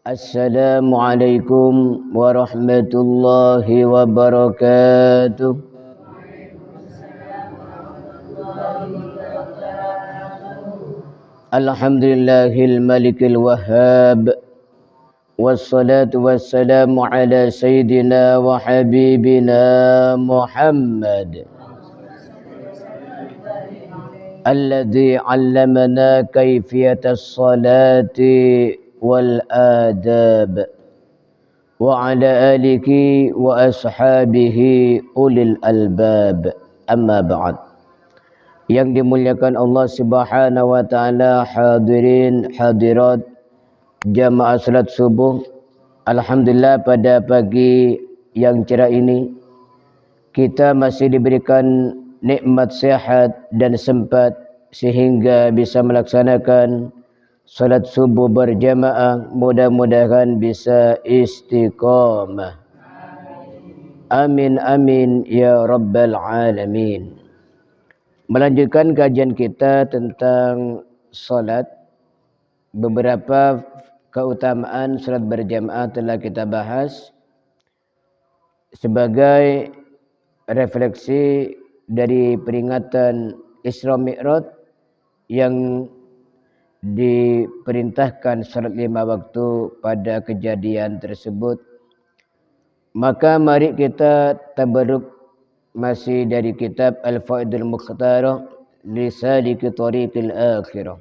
Assalamualaikum warahmatullahi wabarakatuh. Alhamdulillahil malikil wahhab. Wassalatu wassalamu ala sayyidina wa habibina Muhammad alladhi 'allamana kayfiyatas salati wal adab wa ala alihi wa ashabihi ulil albab, amma ba'd. Yang dimuliakan Allah Subhanahu wa taala, hadirin hadirat jamaah salat subuh. Alhamdulillah, pada pagi yang cerah ini kita masih diberikan nikmat sehat dan sempat sehingga bisa melaksanakan salat subuh berjamaah. Mudah-mudahan bisa istiqamah. Amin amin ya rabbal alamin. Melanjutkan kajian kita tentang salat. Beberapa keutamaan salat berjamaah telah kita bahas sebagai refleksi dari peringatan Isra Mi'raj yang diperintahkan salat 5 waktu pada kejadian tersebut. Maka mari kita tabarruk masih dari kitab Al-Faidul Mukhtarah li Saliki Tariqil Akhirah.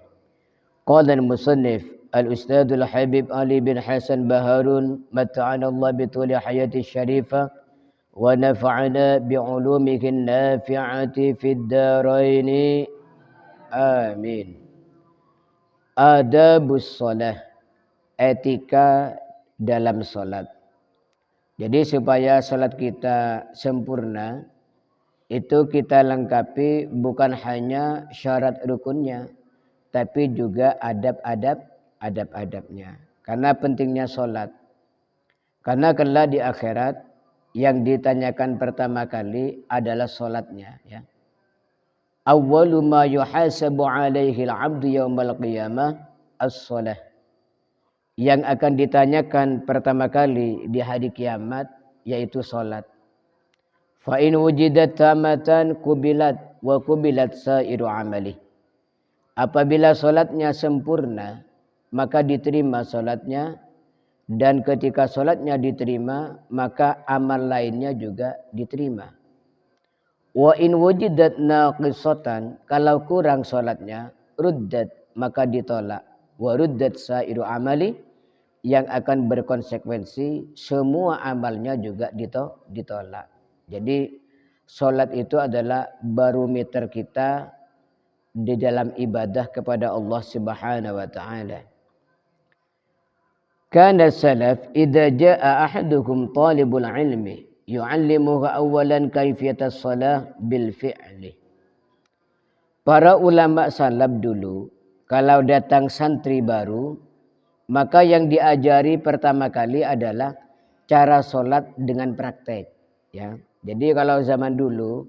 Qala al-musannif al-Ustadz al-Habib Ali bin Hasan Baharun mata'ana Allah bituli hayati syarifah wa nafa'ana bi'ulumihi nafi'ati fid daraini amin. Adabus shalah, etika dalam salat. Jadi supaya salat kita sempurna, itu kita lengkapi bukan hanya syarat rukunnya, tapi juga adab-adabnya. Karena pentingnya salat. Karena kelak di akhirat yang ditanyakan pertama kali adalah salatnya, ya. Awwalu ma yuhasabu alaihi al-'abdu yaumal qiyamah as-shalah. Yang akan ditanyakan pertama kali di hari kiamat yaitu salat. Fa in wujidat tamatan kubilat wa kubilat sairu amali. Apabila salatnya sempurna, maka diterima salatnya, dan ketika salatnya diterima, maka amal lainnya juga diterima. Wa in wujidat naqisatan, kalau kurang salatnya, ruddat, maka ditolak. Wa ruddat sairu amali, yang akan berkonsekuensi semua amalnya juga ditolak. Jadi salat itu adalah barometer kita di dalam ibadah kepada Allah Subhanahu wa taala. Kana salaf idza jaa ahadukum talibul ilmi yu'allimuhu awalan kaifiyatas shalah bil fi'li. Para ulama salaf dulu kalau datang santri baru, maka yang diajari pertama kali adalah cara salat dengan praktek, ya. Jadi kalau zaman dulu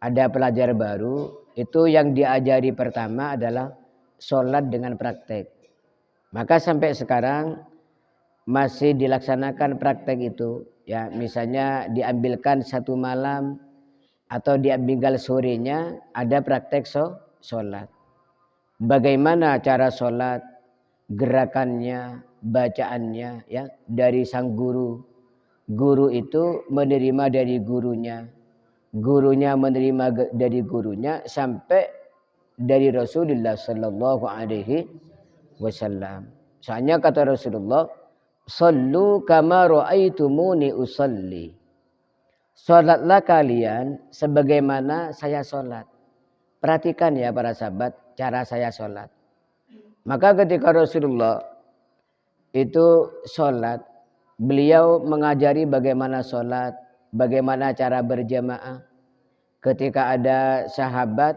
ada pelajar baru, itu yang diajari pertama adalah salat dengan praktek. Maka sampai sekarang masih dilaksanakan praktek itu, ya. Misalnya diambilkan satu malam atau diambil sorenya ada praktek salat. Bagaimana cara salat, gerakannya, bacaannya, ya, dari sang guru. Guru itu menerima dari gurunya, gurunya menerima dari gurunya, sampai dari Rasulullah sallallahu alaihi wasallam. Soalnya kata Rasulullah, "Shallu kama ra'aitumuni usalli." Salatlah kalian sebagaimana saya salat. Perhatikan ya para sahabat, cara saya salat. Maka ketika Rasulullah itu salat, beliau mengajari bagaimana salat, bagaimana cara berjamaah. Ketika ada sahabat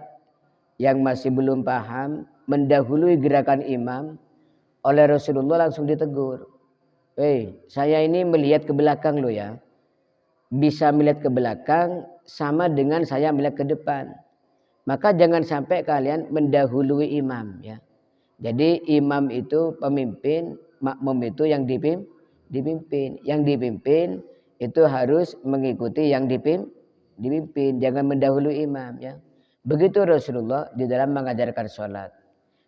yang masih belum paham, mendahului gerakan imam, oleh Rasulullah langsung ditegur. Saya ini melihat ke belakang lo ya. Bisa melihat ke belakang sama dengan saya melihat ke depan. Maka jangan sampai kalian mendahului imam, ya. Jadi imam itu pemimpin, makmum itu yang dipimpin. Yang dipimpin itu harus mengikuti yang dipimpin, jangan mendahului imam ya. Begitu Rasulullah di dalam mengajarkan sholat.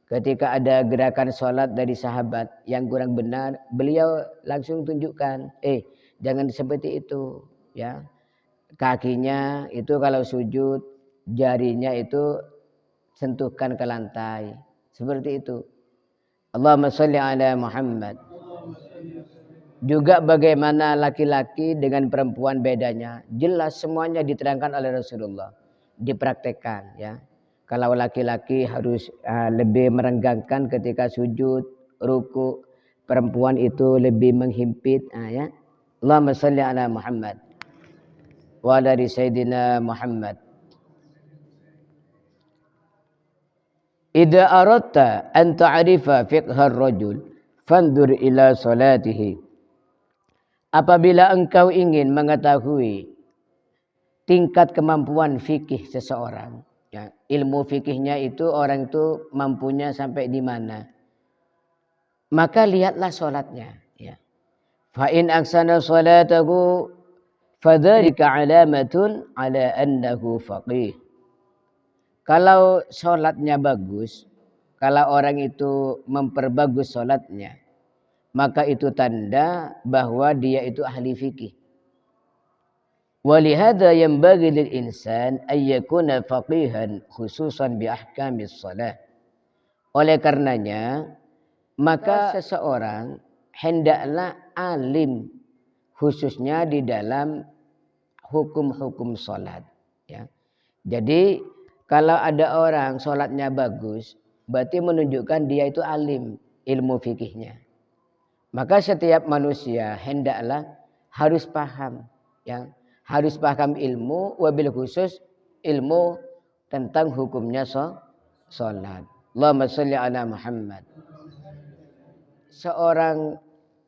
Ketika ada gerakan sholat dari sahabat yang kurang benar, beliau langsung tunjukkan, jangan seperti itu ya. Kakinya itu kalau sujud, jarinya itu sentuhkan ke lantai. Seperti itu. Allahumma sholli ala Muhammad. Juga bagaimana laki-laki dengan perempuan bedanya. Jelas semuanya diterangkan oleh Rasulullah. Dipraktekkan ya. Kalau laki-laki harus lebih merenggangkan ketika sujud, ruku, perempuan itu lebih menghimpit ya. Allahumma sholli ala Muhammad wa ala sayyidina Muhammad. Idza aradta an ta'rifa fiqhar rajul fandur ila salatihi. Apabila engkau ingin mengetahui tingkat kemampuan fikih seseorang, ya, ilmu fikihnya itu orang itu mampunya sampai di mana, maka lihatlah salatnya ya. Fa in aksana salatahu fadzalika alamatun ala annahu faqih. Kalau salatnya bagus, kalau orang itu memperbagus salatnya, maka itu tanda bahwa dia itu ahli fikih. Walihada yanbaghi lil insan ay yakuna faqihan khususan bi ahkamis shalah. Oleh karenanya, maka seseorang hendaklah alim khususnya di dalam hukum-hukum salat ya. Jadi kalau ada orang salatnya bagus, berarti menunjukkan dia itu alim ilmu fikihnya. Maka setiap manusia hendaklah harus paham ya, harus paham ilmu, wabil khusus ilmu tentang hukumnya salat. Allahumma sholli ala Muhammad. Seorang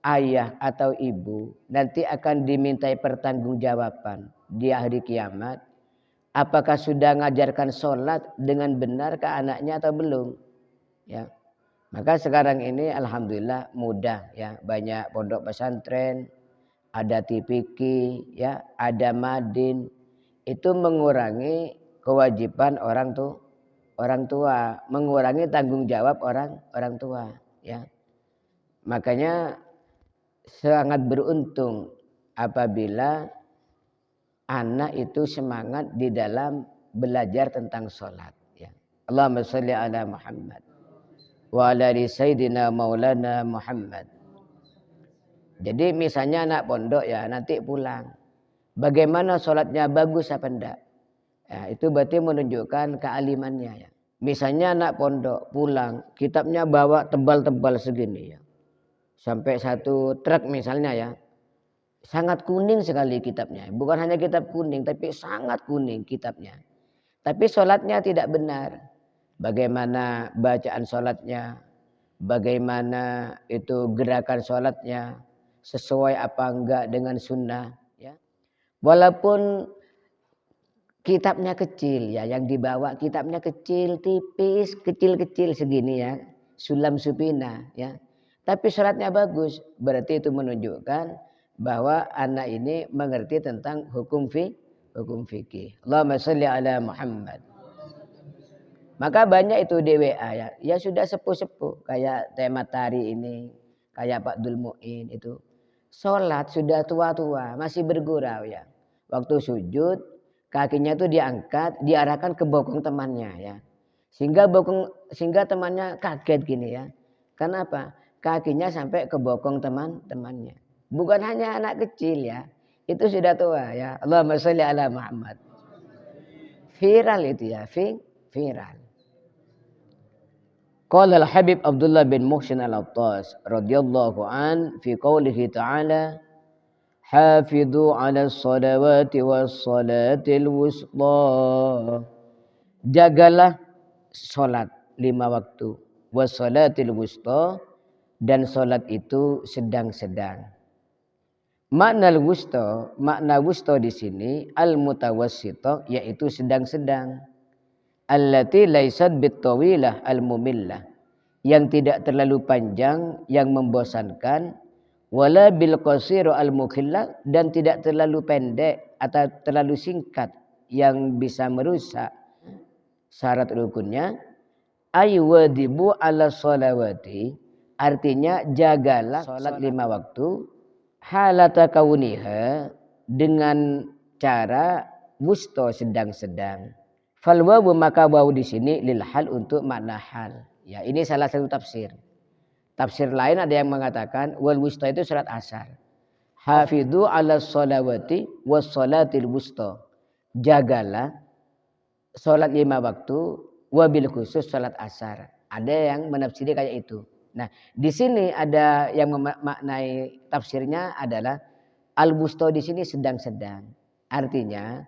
ayah atau ibu nanti akan dimintai pertanggungjawaban di hari kiamat. Apakah sudah mengajarkan sholat dengan benar ke anaknya atau belum? Ya, maka sekarang ini alhamdulillah mudah ya, banyak pondok pesantren, ada TPQ, ya, ada madin, itu mengurangi kewajiban orang tua, mengurangi tanggung jawab orang tua. Ya, makanya sangat beruntung apabila anak itu semangat di dalam belajar tentang sholat. Ya. Allahumma sholli ala Muhammad wa ala sayyidina maulana Muhammad. Jadi misalnya anak pondok ya nanti pulang, bagaimana sholatnya bagus apa enggak? Ya, itu berarti menunjukkan kealimannya ya. Misalnya anak pondok pulang, kitabnya bawa tebal-tebal segini ya, sampai 1 truk misalnya ya. Sangat kuning sekali kitabnya. Bukan hanya kitab kuning, tapi sangat kuning kitabnya. Tapi sholatnya tidak benar. Bagaimana bacaan sholatnya, bagaimana itu gerakan sholatnya, sesuai apa enggak dengan sunnah. Ya. Walaupun kitabnya kecil ya, yang dibawa kitabnya kecil, tipis, kecil-kecil segini ya, sulam supina ya. Tapi sholatnya bagus, berarti itu menunjukkan bahwa anak ini mengerti tentang hukum fikih. Allahumma sholli ala Muhammad. Maka banyak itu DWA ya. Ya sudah sepuh-sepuh kayak Teh Matahari ini, kayak Pak Dul Muin itu. Salat sudah tua-tua, masih bergurau ya. Waktu sujud, kakinya itu diangkat, diarahkan ke bokong temannya ya. Sehingga temannya kaget gini ya. Kenapa? Kakinya sampai ke bokong temannya. Bukan hanya anak kecil ya, itu sudah tua ya. Allahumma sholli ala Muhammad. Viral itu ya, viral. Qala al-Habib Abdullah bin Muhsin al-Attas radhiyallahu an fi qoulihi ta'ala hafidhu 'ala as-salawati was-salatil wusta. Jagalah salat 5 waktu, was-salatil wusta, dan salat itu sedang-sedang. Makna wusta di sini al-mutawassithah, yaitu sedang-sedang. Allati laisat bitawilah al-mumillah, yang tidak terlalu panjang yang membosankan, wala bil qasir al mukhillah, dan tidak terlalu pendek atau terlalu singkat yang bisa merusak syarat rukunnya. Aywadibu ala sholawati, artinya jagalah salat 5 waktu halata kauniha, dengan cara wusto, sedang-sedang. Fal wawu, maka wawu di sini lil hal, untuk makna hal. Ya, ini salah satu tafsir. Tafsir lain ada yang mengatakan wal wusta itu salat asar. Hafidhu ala sholawati was sholatil wusta. Jagalah salat 5 waktu wabil khusus salat asar. Ada yang menafsiri kayak itu. Nah, di sini ada yang memaknai tafsirnya adalah al-wusta di sini sedang-sedang. Artinya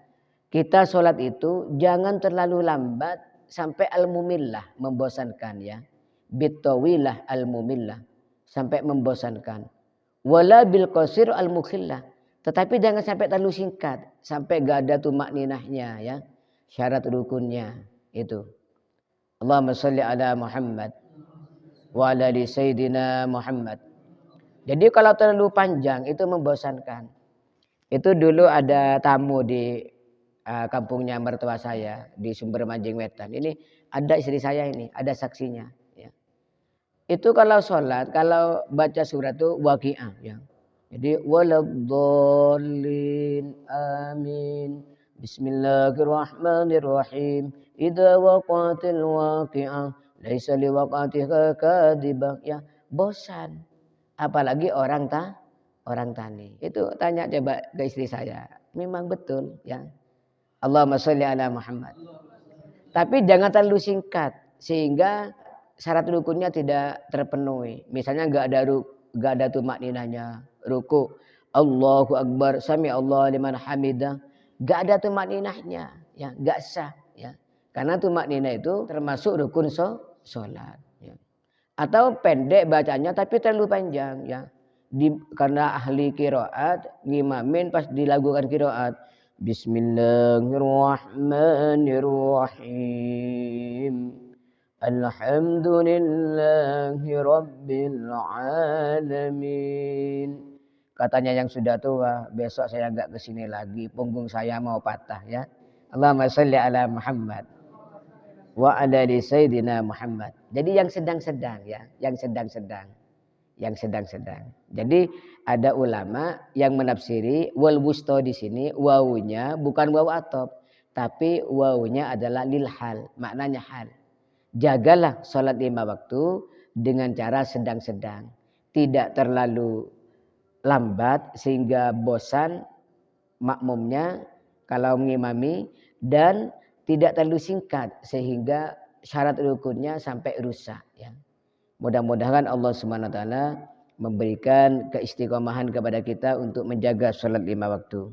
kita sholat itu jangan terlalu lambat sampai al-mumillah, membosankan ya. Bitawilah al-mumillah, sampai membosankan. Wala bil qasir al-mukhillah, tetapi jangan sampai terlalu singkat, sampai gak ada tumak ninahnya ya. Syarat rukunnya itu. Allahumma sholli ala Muhammad wa ala ali sayyidina Muhammad. Jadi kalau terlalu panjang itu membosankan. Itu dulu ada tamu di kampungnya mertua saya di Sumber Manjing Wetan. Ini ada istri saya ini, ada saksinya. Ya. Itu kalau sholat, kalau baca surat itu waqi'ah. Ya. Jadi waladhdallin amin. Bismillahirrahmanirrahim. Idza waqa'atil waqi'ah laisa liwaqa'atiha kadhibah. Ya, bosan. Apalagi orang tani. Itu tanya coba ke istri saya. Memang betul ya. Allahumma sholli ala Muhammad. Tapi jangan terlalu singkat sehingga syarat rukunnya tidak terpenuhi. Misalnya enggak ada tumak ninahnya. Ruku Allahu Akbar, sami Allah liman hamidah. Enggak ada tumak ninahnya, ya, enggak sah ya. Karena tumak ninah itu termasuk rukun salat ya. Atau pendek bacanya tapi terlalu panjang ya. Karena ahli qiraat ngimamin pas dilakukan qiraat Bismillahirrahmanirrahim. Alhamdulillahi rabbil alamin. Katanya yang sudah tua, besok saya enggak kesini lagi, punggung saya mau patah ya. Allahumma sholli ala Muhammad wa ala ali sayyidina Muhammad. Jadi yang sedang-sedang ya, yang sedang-sedang. Jadi ada ulama yang menafsiri wal wusta di sini wawunya bukan wawu atop, tapi wawunya adalah lil hal, maknanya hal. Jagalah salat 5 waktu dengan cara sedang-sedang, tidak terlalu lambat sehingga bosan makmumnya kalau mengimami, dan tidak terlalu singkat sehingga syarat rukunnya sampai rusak ya. Mudah-mudahan Allah Subhanahu wa taala memberikan keistiqomahan kepada kita untuk menjaga salat 5 waktu.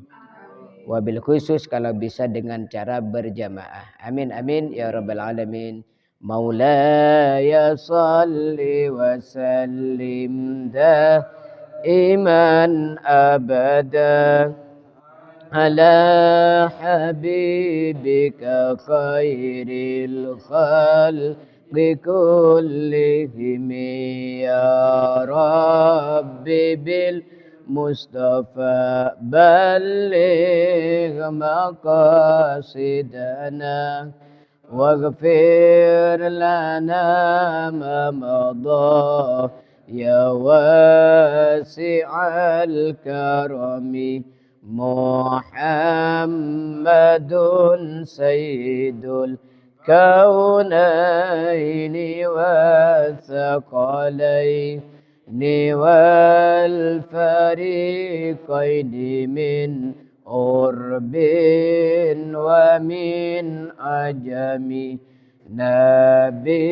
Wabil khusus kalau bisa dengan cara berjamaah. Amin amin ya rabbal alamin. Maulaya salli wa sallim daiman abada ala habibika khairil khalqi kullihim ya rabbi bil Mustafa balligh maqasidana waghfir lana ma madha ya wasi'al karami Muhammadun sayyidul kaunaini wathaqalaini wal fariqaini min urbin wa min ajami nabiyunal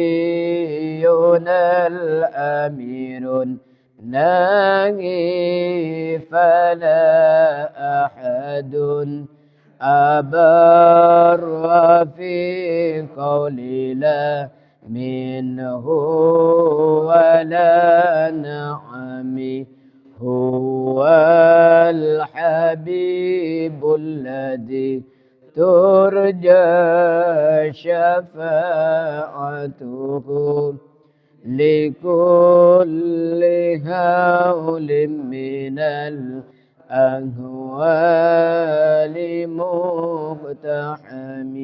amirun nahi fala ahadun abarra fi qawli la minhu wala na'ami huwal habibul ladhi turja syafa'atuhu لكل هول من الأهوال مقتحم